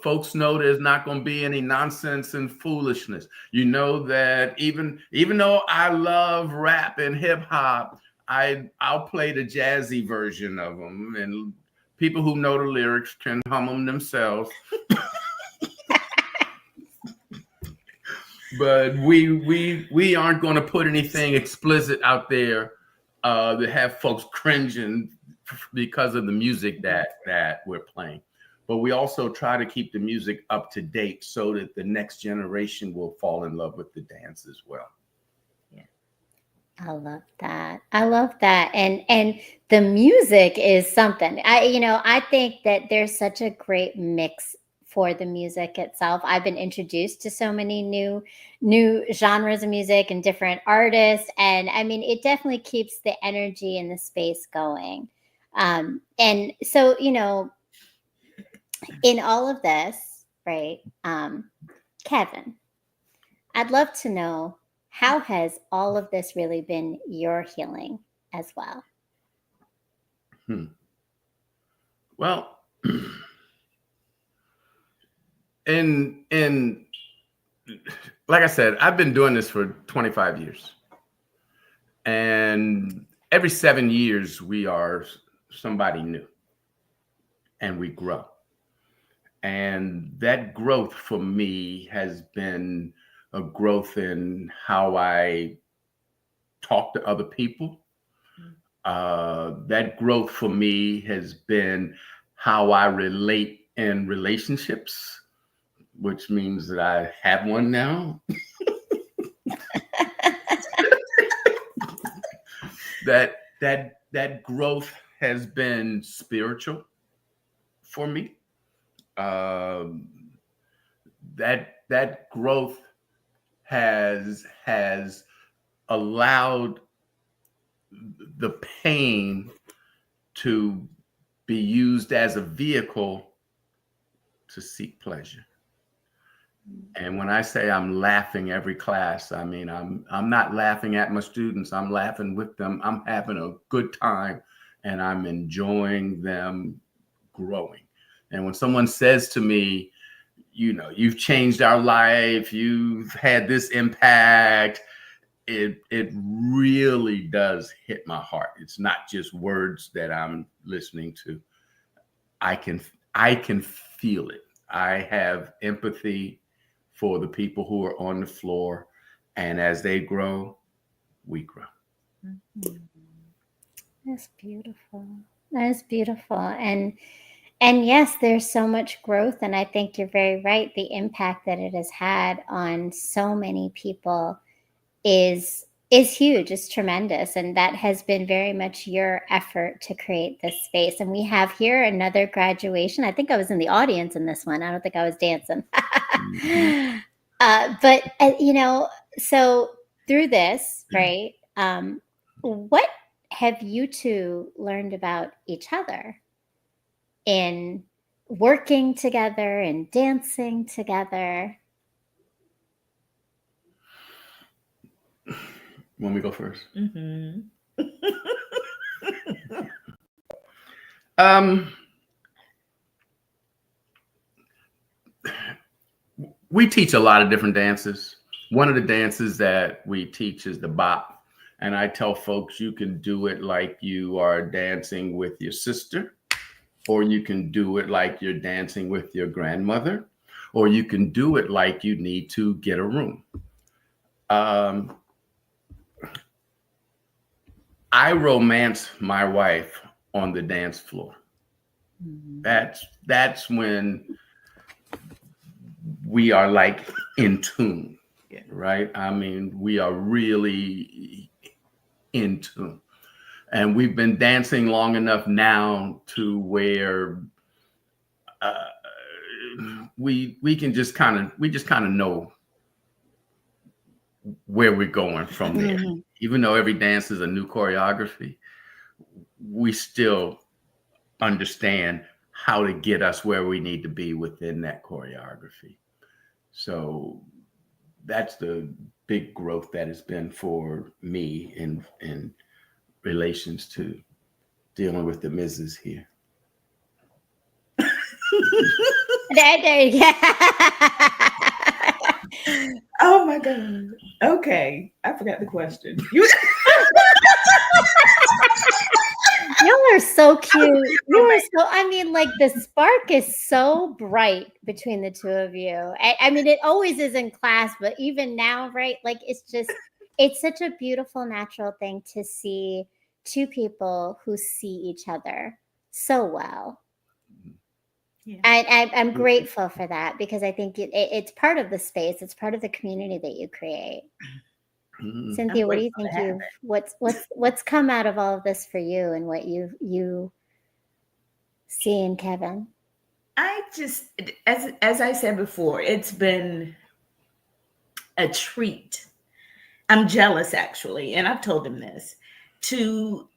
Folks know there's not going to be any nonsense and foolishness. You know that even though I love rap and hip hop, I'll play the jazzy version of them, and people who know the lyrics can hum them themselves. But we aren't going to put anything explicit out there that have folks cringing because of the music that we're playing. But we also try to keep the music up to date so that the next generation will fall in love with the dance as well. I love that. I love that. And the music is something. I think that there's such a great mix for the music itself. I've been introduced to so many new genres of music and different artists. And I mean, it definitely keeps the energy in the space going. And so, in all of this, right, Kevin, I'd love to know, how has all of this really been your healing as well? Well, and like I said, I've been doing this for 25 years. And every 7 years, we are somebody new and we grow. And that growth for me has been a growth in how I talk to other people. That growth for me has been how I relate in relationships, which means that I have one now. That growth has been spiritual for me. That growth has allowed the pain to be used as a vehicle to seek pleasure. And when I say I'm laughing every class, I mean I'm not laughing at my students. I'm laughing with them. I'm having a good time, and I'm enjoying them growing. And when someone says to me, you've changed our life, you've had this impact, it really does hit my heart. It's not just words that I'm listening to. I can feel it. I have empathy for the people who are on the floor, and as they grow, we grow. That's beautiful. That is beautiful. And yes, there's so much growth, and I think you're very right. The impact that it has had on so many people is huge. It's tremendous, and that has been very much your effort to create this space. And we have here another graduation. I think I was in the audience in this one. I don't think I was dancing. But so through this, right? What have you two learned about each other in working together and dancing together? Want me to go first? We teach a lot of different dances. One of the dances that we teach is the bop. And I tell folks you can do it like you are dancing with your sister, or you can do it like you're dancing with your grandmother, or you can do it like you need to get a room. I romance my wife on the dance floor. That's when we are like in tune, right? I mean, we are really in tune. And we've been dancing long enough now to where we just kind of know where we're going from there. Mm-hmm. Even though every dance is a new choreography, we still understand how to get us where we need to be within that choreography. So that's the big growth that has been for me in relations to dealing with the Mrs. here. Yeah. Oh my God. Okay. I forgot the question. You are so cute. You are so, I mean, like the spark is so bright between the two of you. I mean, it always is in class, but even now, right? Like it's such a beautiful, natural thing to see two people who see each other so well. Yeah. I'm grateful for that because I think it's part of the space. It's part of the community that you create. Cynthia, what do you think what's come out of all of this for you and what you see in Kevin? I just, as I said before, it's been a treat. I'm jealous actually, and I've told him this, to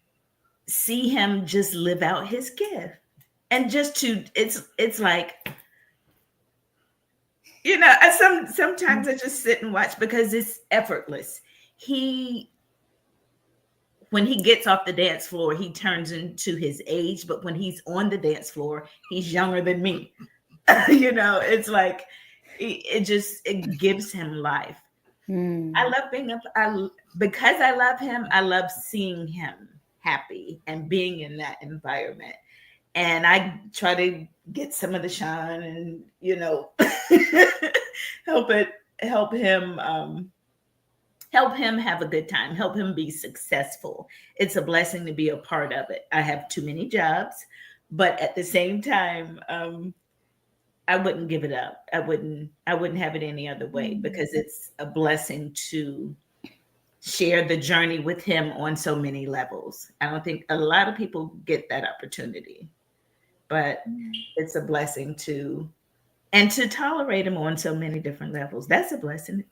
see him just live out his gift. And just to it's like, you know, sometimes I just sit and watch because it's effortless. When he gets off the dance floor, he turns into his age, but when he's on the dance floor, he's younger than me. You know, it's like it gives him life. I love because I love him, I love seeing him happy and being in that environment. And I try to get some of the shine and, you know, help him have a good time, help him be successful. It's a blessing to be a part of it. I have too many jobs, but at the same time, I wouldn't give it up. I wouldn't have it any other way because it's a blessing to share the journey with him on so many levels. I don't think a lot of people get that opportunity, but it's a blessing to tolerate him on so many different levels. That's a blessing.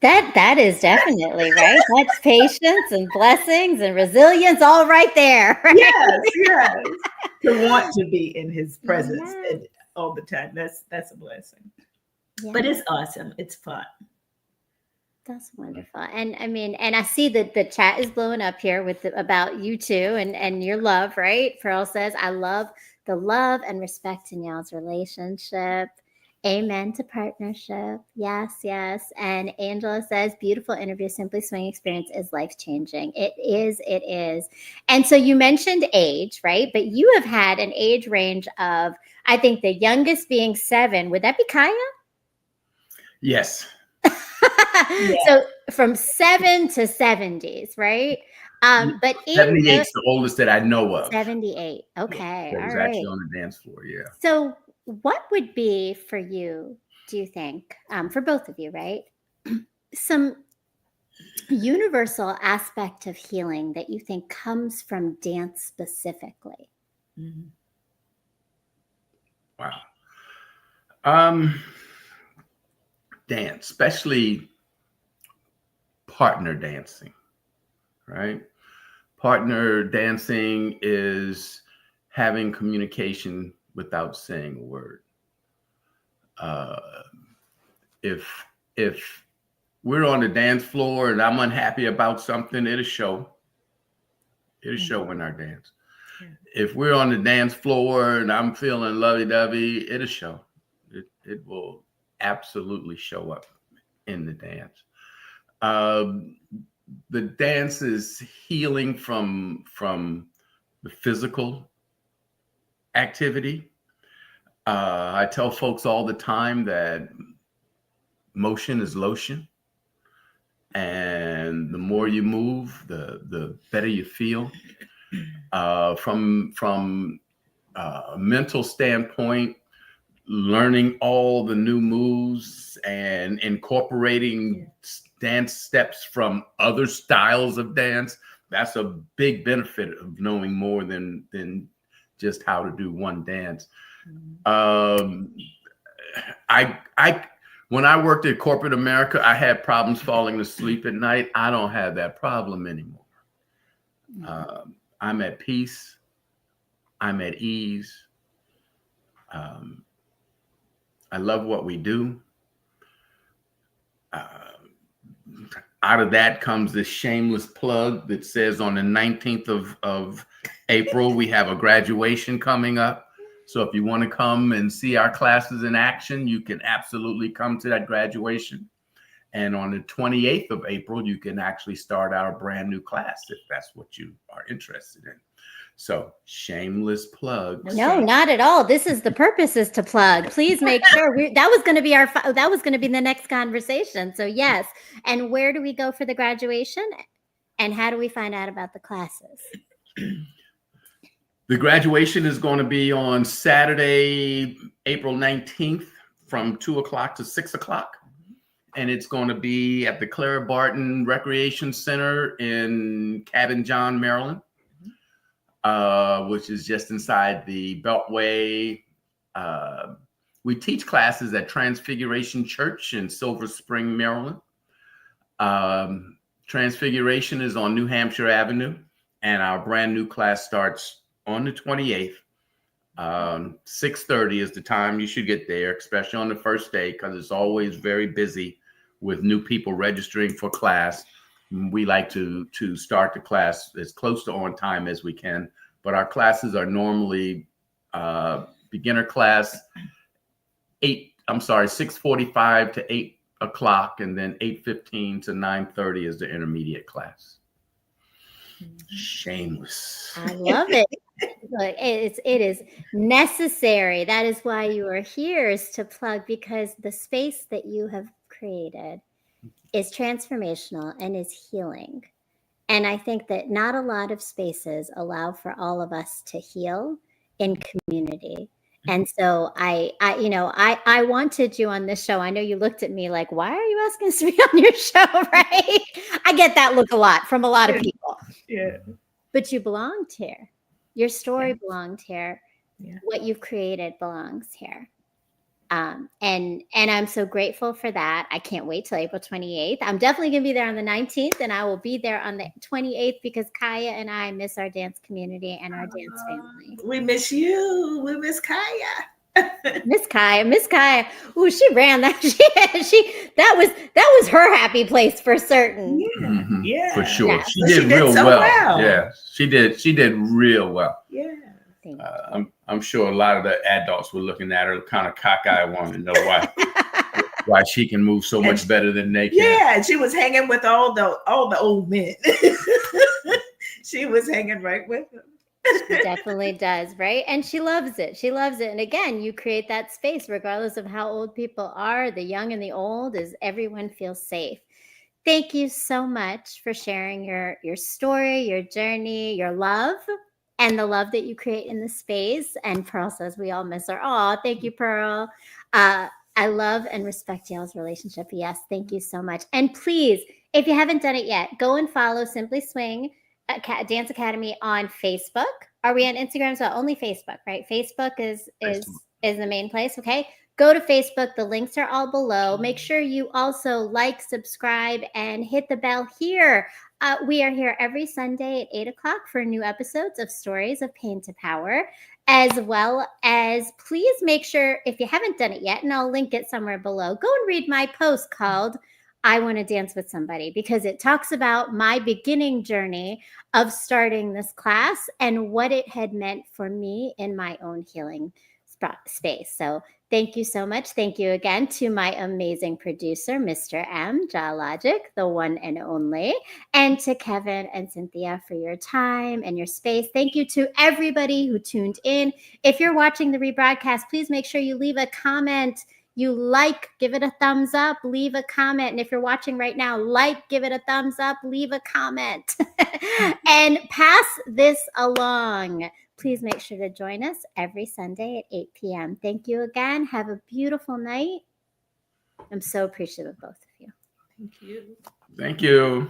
That is definitely right. That's patience and blessings and resilience all right there. Right? Yes. To want to be in his presence all the time. That's a blessing. Yeah. But it's awesome. It's fun. That's wonderful. And I mean, and I see that the chat is blowing up here with about you two and your love, right? Pearl says, I love the love and respect in y'all's relationship. Amen to partnership. Yes. And Angela says, beautiful interview. Simply Swing experience is life-changing. It is. And so you mentioned age, right? But you have had an age range of, I think the youngest being 7. Would that be Kaya? Yes. Yeah. So from 7 to 70s, right? But 78 is the oldest that I know of. 78. Okay. That was actually on the dance floor. Yeah. So what would be for you, do you think, for both of you, right? Some universal aspect of healing that you think comes from dance specifically? Mm-hmm. Wow. Dance, especially partner dancing, right? Partner dancing is having communication without saying a word. If we're on the dance floor and I'm unhappy about something, it'll show. It'll show in our dance. Yeah. If we're on the dance floor and I'm feeling lovey-dovey, it'll show. It will absolutely show up in the dance. The dance is healing from the physical activity. I tell folks all the time that motion is lotion. And the more you move, the better you feel. From a mental standpoint, learning all the new moves and incorporating dance steps from other styles of dance, that's a big benefit of knowing more than just how to do one dance. I when I worked at corporate America, I had problems falling asleep at night. I don't have that problem anymore. I'm at peace. I'm at ease. I love what we do. Out of that comes this shameless plug that says on the 19th of April, we have a graduation coming up. So if you want to come and see our classes in action, you can absolutely come to that graduation. And on the 28th of April, you can actually start our brand new class if that's what you are interested in. So shameless plugs. No, not at all. This is the purpose is to plug. Please make sure that was going to be the next conversation. So yes. And where do we go for the graduation? And how do we find out about the classes? The graduation is going to be on Saturday, April 19th from 2 o'clock to 6 o'clock. And it's going to be at the Clara Barton Recreation Center in Cabin John, Maryland, which is just inside the Beltway. We teach classes at Transfiguration Church in Silver Spring, Maryland. Transfiguration is on New Hampshire Avenue, and our brand new class starts on the 28th. 6:30 is the time you should get there, especially on the first day, because it's always very busy with new people registering for class. We like to start the class as close to on time as we can, but our classes are normally beginner class 6:45 to 8 o'clock, and then 8:15 to 9:30 is the intermediate class. Shameless. I love it. Look, it is necessary. That is why you are here, is to plug, because the space that you have created is transformational and is healing. And I think that not a lot of spaces allow for all of us to heal in community. And so I wanted you on this show. I know you looked at me like, why are you asking us to be on your show, right? I get that look a lot from a lot of people. Yeah. But you belonged here. Your story belonged here. Yeah. What you've created belongs here. And I'm so grateful for that. I can't wait till April 28th. I'm definitely going to be there on the 19th, and I will be there on the 28th because Kaya and I miss our dance community and our dance family. We miss you. We miss Kaya. Miss Kaya. Ooh, she ran that. That was her happy place for certain. Yeah, Mm-hmm. yeah, for sure. Yeah. She did real so well. Yeah, she did real well. Yeah. I'm sure a lot of the adults were looking at her kind of cockeyed, wanting to know why she can move so much better than they can. Yeah, she was hanging with all the old men. She was hanging right with them. She definitely does, right? And she loves it. She loves it. And again, you create that space regardless of how old people are, the young and the old, is everyone feels safe. Thank you so much for sharing your story, your journey, your love, and the love that you create in the space. And Pearl says we all miss her. Oh, thank you, Pearl. I love and respect y'all's relationship. Yes, thank you so much. And please, if you haven't done it yet, go and follow Simply Swing Dance Academy on Facebook. Are we on Instagram as well? Only Facebook, right? Facebook is the main place. Okay. Go to Facebook. The links are all below. Make sure you also like, subscribe, and hit the bell here. We are here every Sunday at 8 o'clock for new episodes of Stories of Pain to Power, as well as please make sure, if you haven't done it yet, and I'll link it somewhere below, go and read my post called I Want to Dance with Somebody, because it talks about my beginning journey of starting this class and what it had meant for me in my own healing space. So Thank you so much. Thank you again to my amazing producer, Mr. M, Logic, the one and only, and to Kevin and Cynthia for your time and your space. Thank you to everybody who tuned in. If you're watching the rebroadcast, please make sure you leave a comment. You like, give it a thumbs up, leave a comment. And if you're watching right now, like, give it a thumbs up, leave a comment, and pass this along. Please make sure to join us every Sunday at 8 p.m. Thank you again. Have a beautiful night. I'm so appreciative of both of you. Thank you. Thank you.